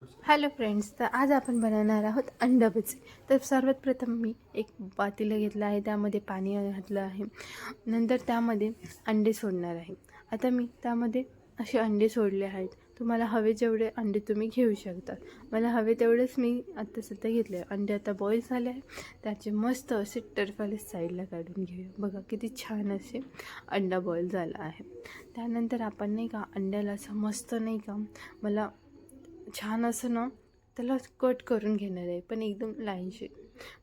Hello friends, तर आज आपण बनवणार आहोत अंडा भजी. तर सर्वात प्रथम मी एक पातेलं घेतलं आहे, त्यामध्ये पाणी घातलं आहे. नंतर त्यामध्ये अंडे सोडणार आहे. आता मी त्यामध्ये असे अंडे सोडले आहेत. तुम्हाला हवे जेवढे अंडे तुम्ही घेऊ शकता. मला हवे तेवढेच मी आता सध्या घेतले. अंडे आता बॉईल झाले आहे, त्याचे मस्त असे टरफले साईडला काढून घेऊया. बघा किती छान असे अंडा बॉईल झाला आहे. त्यानंतर आपण नाही का अंड्याला असं मस्त नाही का मला छान असं ना त्याला कट करून घेणार आहे, पण एकदम लाईन शेप.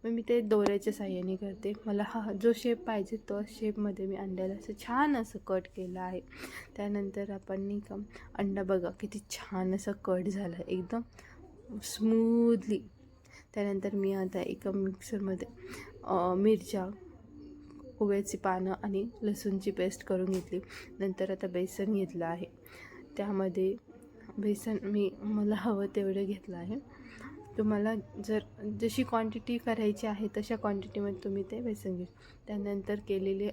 मग मी ते दोऱ्याच्या साहाय्याने करते. मला हा जो शेप पाहिजे तो शेपमध्ये मी अंड्याला असं छान असं कट केलं आहे. त्यानंतर आपण नाही का अंडा बघा किती छान असं कट झालं आहे एकदम स्मूथली. त्यानंतर मी आता एका मिक्सरमध्ये मिरच्या, ओव्याची पानं आणि लसूणची पेस्ट करून घेतली. नंतर आता बेसन घेतलं आहे. त्यामध्ये बेसन मला हवं तेवढं घेतलं आहे. तुम्हाला जशी क्वांटिटी करायची आहे तशा क्वांटिटीमध्ये तुम्ही ते बेसन घ्या. त्यानंतर केलेले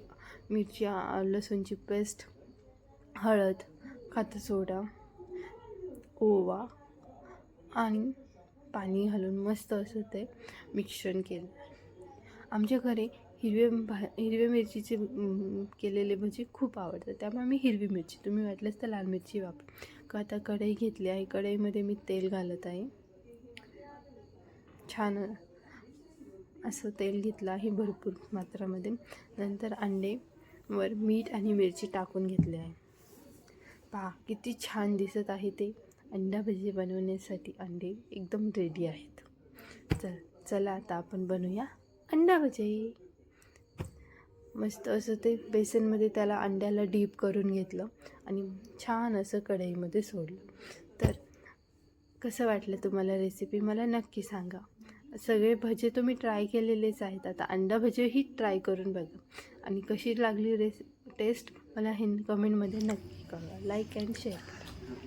मिरच्या, लसूणची पेस्ट, हळद, खातं सोडा, ओवा आणि पाणी घालून मस्त असं ते मिश्रण केलं. आमच्या घरी हिरव्या मिरचीचे केलेले भजी खूप आवडतात, त्यामुळे मी हिरवी मिरची, तुम्ही वाटलंच तर लाल मिरची वापर. आता कढई घेतली आहे. कढईमध्ये मी तेल घालत आहे. छान असं तेल घेतलं आहे भरपूर मात्रामध्ये. नंतर अंडेवर मीठ आणि मिरची टाकून घेतले आहे. पहा किती छान दिसत आहे ते. अंडा भजी बनवण्यासाठी अंडे एकदम रेडी आहेत. चला आता आपण बनवूया अंडा भजी. मस्त असं ते बेसनमध्ये त्याला अंड्याला डीप करून घेतलं आणि छान असं कढईमध्ये सोडलं. तर कसं वाटलं तुम्हाला रेसिपी मला नक्की सांगा. सगळे भजे तुम्ही ट्राय केलेलेच आहेत. आता अंडा भजीही ट्राय करून बघा आणि कशी लागली टेस्ट मला कमेंटमध्ये नक्की कळवा. Like and share.